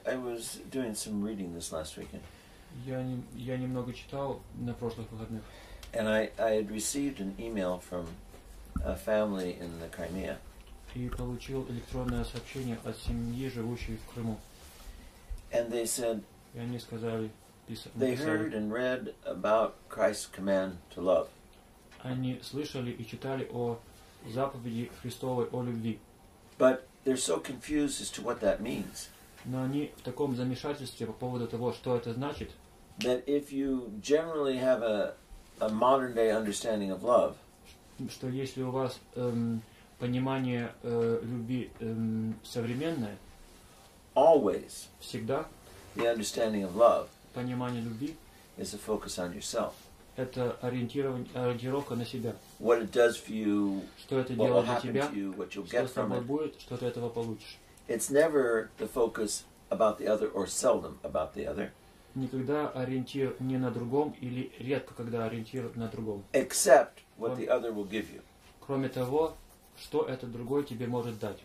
I was doing some reading this last weekend. Я немного читал на прошлых выходных. And I had received an email from a family in the Crimea. И получил электронное сообщение от семьи, живущей в Крыму. And they said И они сказали, they heard and read about Christ's command to love. Они слышали и читали о заповеди Христовой о любви. But they're so confused as to what that means. Но они в таком замешательстве по поводу того, что это значит. That if you generally have a modern day understanding of love, что если у вас понимание любви современное, always всегда the understanding of love понимание любви is a focus on yourself. Это ориентировка на себя. What it does for you, что это what will делает для happen тебя, to you, what you'll что get с from тобой it. будет, что ты этого получишь. It's never the focus about the other or seldom about the other. Никогда ориентир не на другом или редко когда ориентир на другом. Except what the other will give you. Кроме того, что этот другой тебе может дать.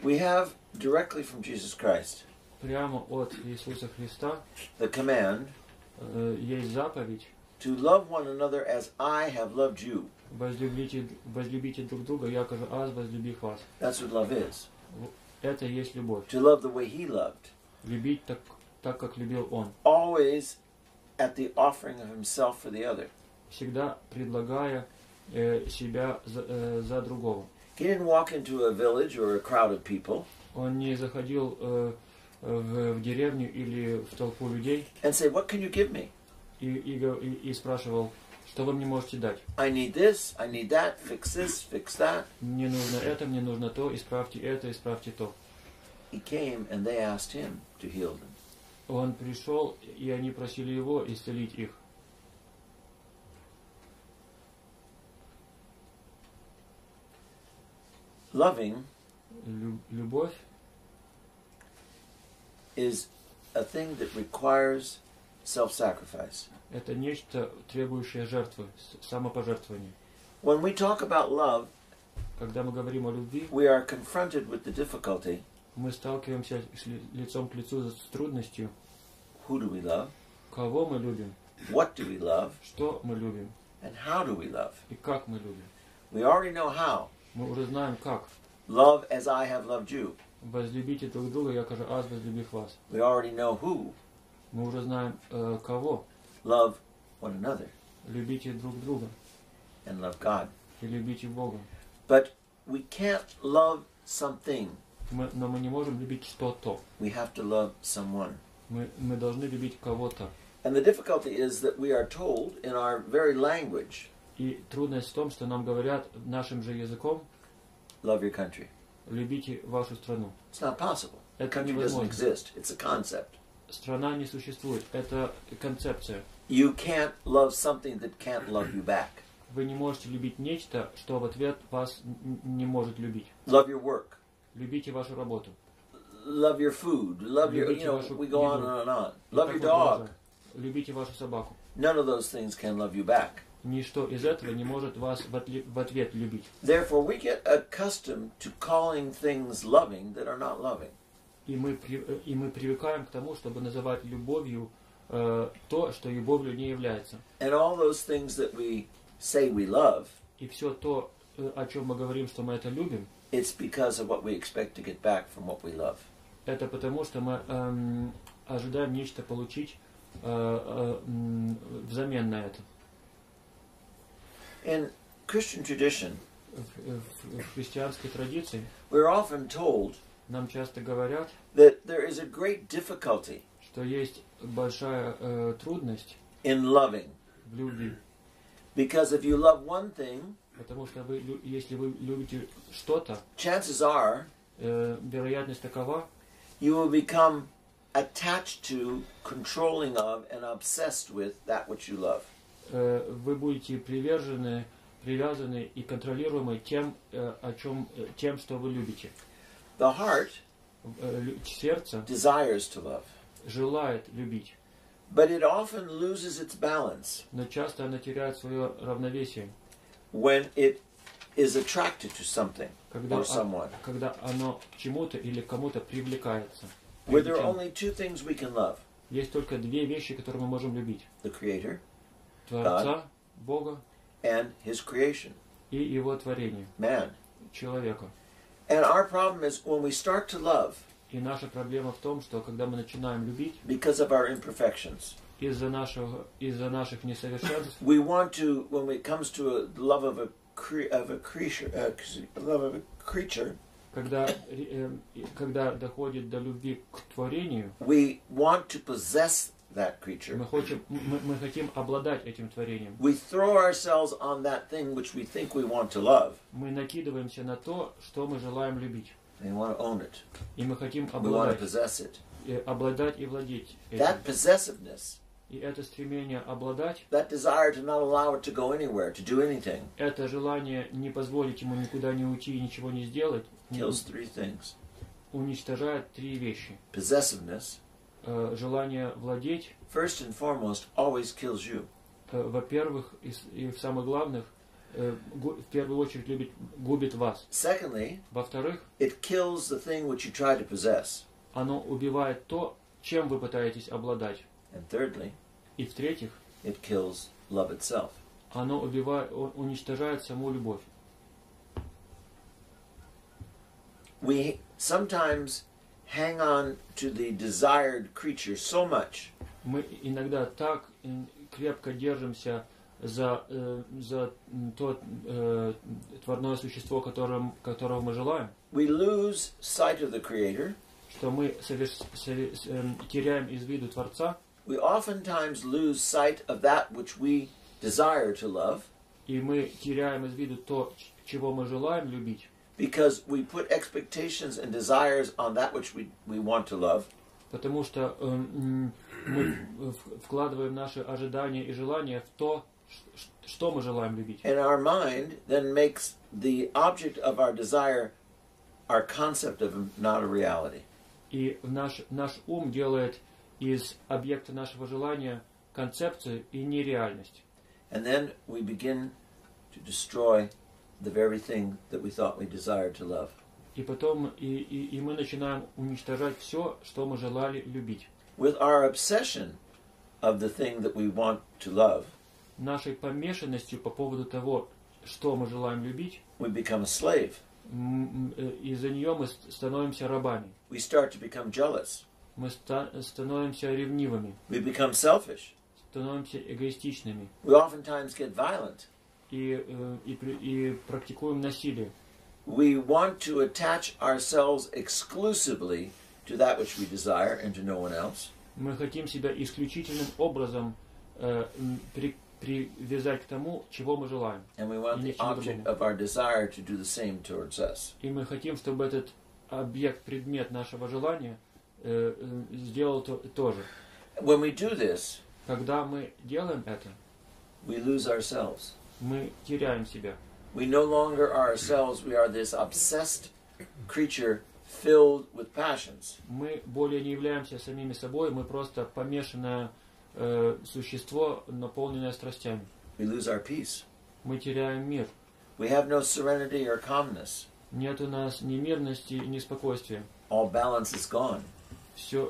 We have directly from Jesus Christ Прямо от Иисуса Христа the command есть заповедь to love one another as I have loved you. возлюбите друг друга, якоже аз возлюбих вас. That's what love is. Это и есть любовь. To love the way he loved. Любить так, как любил он. Always at the offering of himself for the other. Всегда предлагая себя за другого. He didn't walk into a village or a crowd of people. Он не заходил в деревню или в толпу людей. And say, what can you give me? И спрашивал, что вы мне можете дать? I need this, I need that, fix this, fix that. Мне нужно это, мне нужно то, исправьте это, исправьте то. He came and they asked him to heal them. Он пришел, и они просили его исцелить их. Loving Любовь is a thing that requires self-sacrifice. Это нечто, требующее жертвы, самопожертвования. When we talk about love, когда мы говорим о любви, we are confronted with the difficulty. Мы сталкиваемся лицом к лицу с трудностью. Who do we love? Кого мы любим? What do we love? Что мы любим? And how do we love? И как мы любим? We already know how. Мы уже знаем как. Love as I have loved you. Возлюбите друг друга, якоже аз возлюбих вас. We already know who. Мы уже знаем кого. Love one another. Любите друг друга. And love God. И любите Бога. But we can't love something. Но мы не можем любить что-то. We have to love someone. Мы должны любить кого-то. And the difficulty is that we are told in our very language. И трудность в том, что нам говорят нашим же языком. Love your country. Любите вашу страну. It's not possible. Это Country doesn't exist. It's a concept. Страна не существует. Это концепция. You can't love something that can't love you back. Вы не можете любить нечто, что в ответ вас не может любить. Love your work. Любите вашу работу. Love your food. Love your, we go on and on. Love your dog. Любите вашу собаку. None of those things can love you back. Ничто из этого не может вас в ответ любить. Therefore, we get accustomed to calling things loving that are not loving. И мы привыкаем к тому, чтобы называть любовью то, что любовью не является. And all those things that we say we love. И все то, о чем мы говорим, что мы это любим. It's because of what we expect to get back from what we love. Это потому, что мы ожидаем нечто получить взамен на это. In Christian tradition, в христианской традиции, we're often told нам часто говорят, that there is a great difficulty что есть большая трудность in loving. В любви. Because if you love one thing, потому что если вы любите что-то, chances are, вероятность такова, you will become attached to, controlling of, and obsessed with that which you love. Вы будете привязаны и контролируемы тем, что вы любите. The heart сердце desires to love, желает любить, but it often loses its balance но часто оно теряет свое равновесие, when it is attracted to something or someone. Когда оно к чему-то или кому-то привлекается. Where there are only two things we can love. Есть только две вещи, которые мы можем любить. The Creator, Творца, Бога, and His creation, и Его творение, man. человека. And our problem is when we start to love, И наша проблема в том, что когда мы начинаем любить, because of our imperfections, из-за наших несовершенств, we want to, when it comes to a love of a creature, когда доходит до любви к творению, we want to possess that creature. мы хотим обладать этим творением. We throw ourselves on that thing which we think we want to love. Мы накидываемся на то, что мы желаем любить. And we want to own it. И мы хотим We want to possess it. обладать и владеть That этим. possessiveness, И это стремление обладать, that desire to not allow it to go anywhere, to do anything, это желание не позволить ему никуда не уйти и ничего не сделать, kills three things. уничтожает три вещи. Possessiveness, Желание владеть, first and foremost, always kills you. во-первых, и в самых главных, в первую очередь губит вас. Secondly, Во-вторых, it kills the thing which you try to possess. оно убивает то, чем вы пытаетесь обладать. And thirdly, И в-третьих, it kills love itself. оно уничтожает саму любовь. We sometimes hang on to the desired creature so much Мы иногда так крепко держимся за то творное существо, которого мы желаем, we lose sight of the Creator. что мы теряем из виду Творца, We oftentimes lose sight of that which we desire to love и мы теряем из виду то, чего мы желаем любить, because we put expectations and desires on that which we want to love. потому что мы вкладываем наши ожидания и желания в то, что мы желаем любить. And our mind then makes the object of our desire our concept of not a reality. И наш ум делает из объекта нашего желания концепцию и нереальность. And then we begin to destroy the very thing that we thought we desired to love. И потом и мы начинаем уничтожать все, что мы желали любить. With our obsession of the thing that we want to love, Нашей помешанностью по поводу того, что мы желаем любить, we become a slave. из-за нее мы становимся рабами. We start to become jealous. Мы становимся ревнивыми, We become selfish. становимся эгоистичными We oftentimes get violent. и практикуем насилие. We want to attach ourselves exclusively to that which we desire and to no one else. Мы хотим себя исключительным образом привязать к тому, чего мы желаем. And we want the object of our desire to do the same towards us. И мы хотим, чтобы этот объект, предмет нашего желания сделал то же. When we do this, Когда мы делаем это, we lose ourselves. мы теряем себя. We no longer are ourselves. We are this obsessed creature filled with passions. Мы более не являемся самими собой, мы просто помешанное существо, наполненное страстями. We lose our peace. Мы теряем мир. We have no serenity or calmness. Нет у нас ни мирности, ни спокойствия. All balance is gone. Все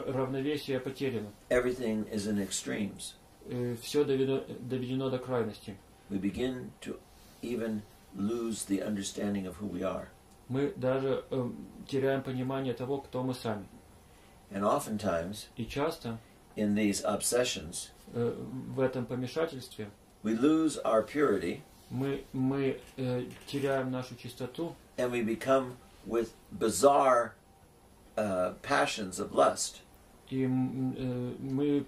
равновесие потеряно. Everything is in extremes. Все доведено до крайности. We begin to even lose the understanding of who we are. Мы даже теряем понимание того, кто мы сами. And oftentimes, И часто in these obsessions, в этом помешательстве we lose our purity мы теряем нашу чистоту, and we become with bizarre passions of lust. и мы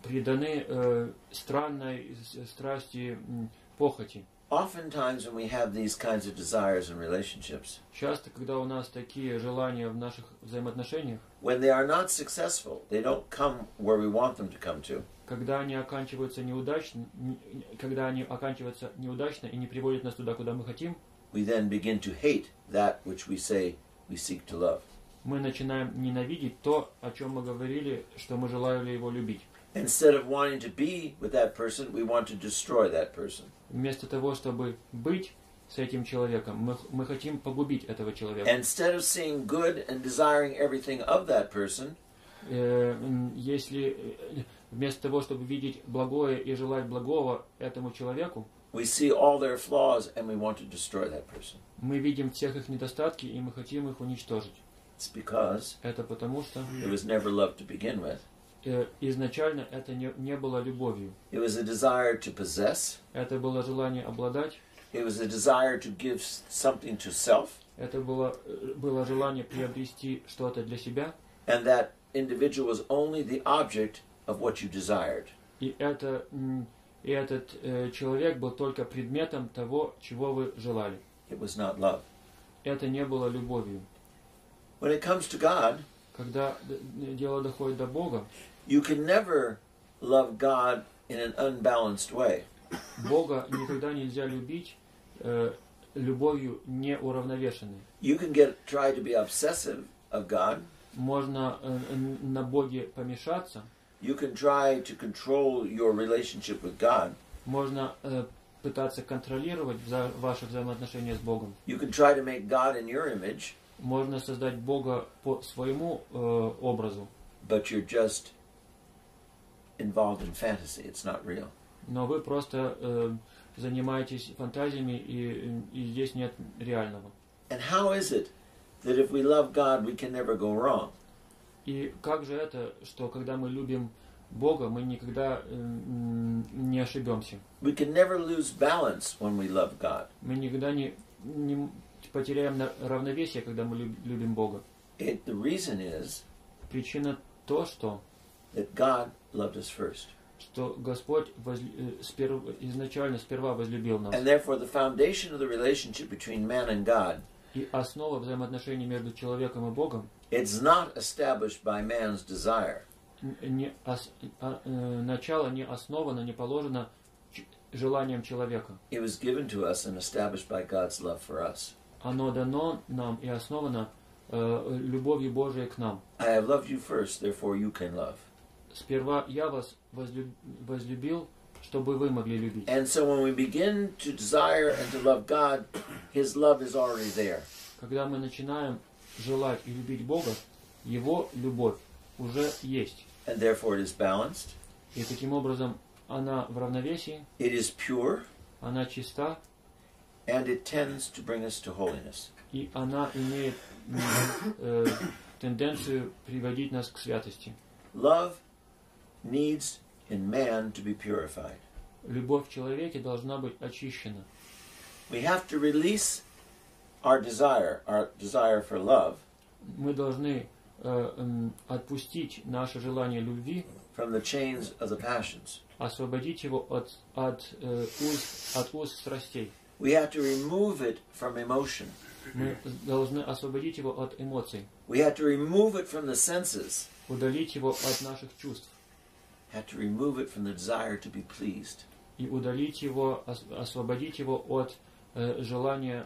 преданы странной страсти похоти. Oftentimes when we have these kinds of desires in relationships, Часто, когда у нас такие желания в наших взаимоотношениях, when they are not successful, they don't come where we want them to come to. когда они оканчиваются неудачно и не приводят нас туда, куда мы хотим, We then begin to hate that which we say we seek to love. мы начинаем ненавидеть то, о чем мы говорили, что мы желали его любить. Instead of wanting to be with that person, we want to destroy that person. Вместо того, чтобы быть с этим человеком. Мы хотим погубить этого человека. Instead of seeing good and desiring everything of that person, Если вместо того, чтобы видеть благое и желать благого этому человеку, we see all their flaws and we want to destroy that person. мы видим всех их недостатки и мы хотим их уничтожить. It's because Это потому что it was never love to begin with. изначально это не было любовью. It was a desire to possess. Это было желание обладать. It was a desire to give something to self. Это было желание приобрести что-то для себя. And that individual was only the object of what you desired. И этот человек был только предметом того, чего вы желали. It was not love. Это не было любовью. When it comes to God, Когда дело доходит до Бога, you can never love God in an unbalanced way. Бога никогда нельзя любить любовью неуравновешенной. You can try to be obsessive of God. Можно на Боге помешаться. You can try to control your relationship with God. Можно пытаться контролировать ваши взаимоотношения с Богом. You can try to make God in your image. Можно создать Бога по своему образу. But you're just involved in fantasy. It's not real. Но вы просто занимаетесь фантазиями, и здесь нет реального. And how is it that if we love God, we can never go wrong? И как же это, что когда мы любим Бога, мы никогда не ошибемся? We can never lose balance when we love God. Мы никогда не потеряем равновесие, когда мы любим Бога. The reason is Причина то, что that God loved us first. Что Господь изначально сперва возлюбил нас. And therefore the foundation of the relationship between man and God, И основа взаимоотношений между человеком и Богом, it's not established by man's desire. Начало не основано, не положено желанием человека. It was given to us and established by God's love for us. Оно дано нам и основано любовью Божией к нам. I have loved you first, therefore you can love. Сперва я вас возлюбил, чтобы вы могли любить. And so when we begin to desire and to love God, His love is already there. Когда мы начинаем желать и любить Бога, Его любовь уже есть. And therefore it is balanced. И таким образом она в равновесии, It is pure. она чиста, And it tends to bring us to holiness. и она имеет тенденцию приводить нас к святости. Love needs in man to be purified. Любовь в человеке должна быть очищена. We have to release our desire for love, Мы должны отпустить наше желание любви, from the chains of the passions. освободить его от уз страстей. We have to remove it from emotion. Мы должны освободить его от эмоций, We have to remove it from the senses. удалить его от наших чувств Have to remove it from the desire to be pleased. и удалить его, освободить его от желания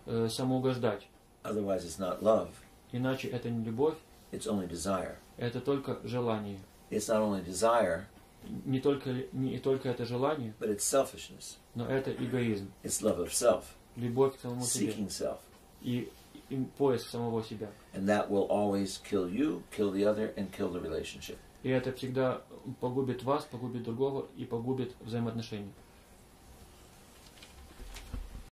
самоугождать. Otherwise it's not love. Иначе это не любовь, It's only desire. это только желание. It's not only desire, Не только это желание, but it's selfishness. но это эгоизм, It's love of self, любовь к самому себе seeking self. и поиск самого себя. And that will always kill you, kill the other, and kill the relationship. И это всегда погубит вас, погубит другого и погубит взаимоотношения.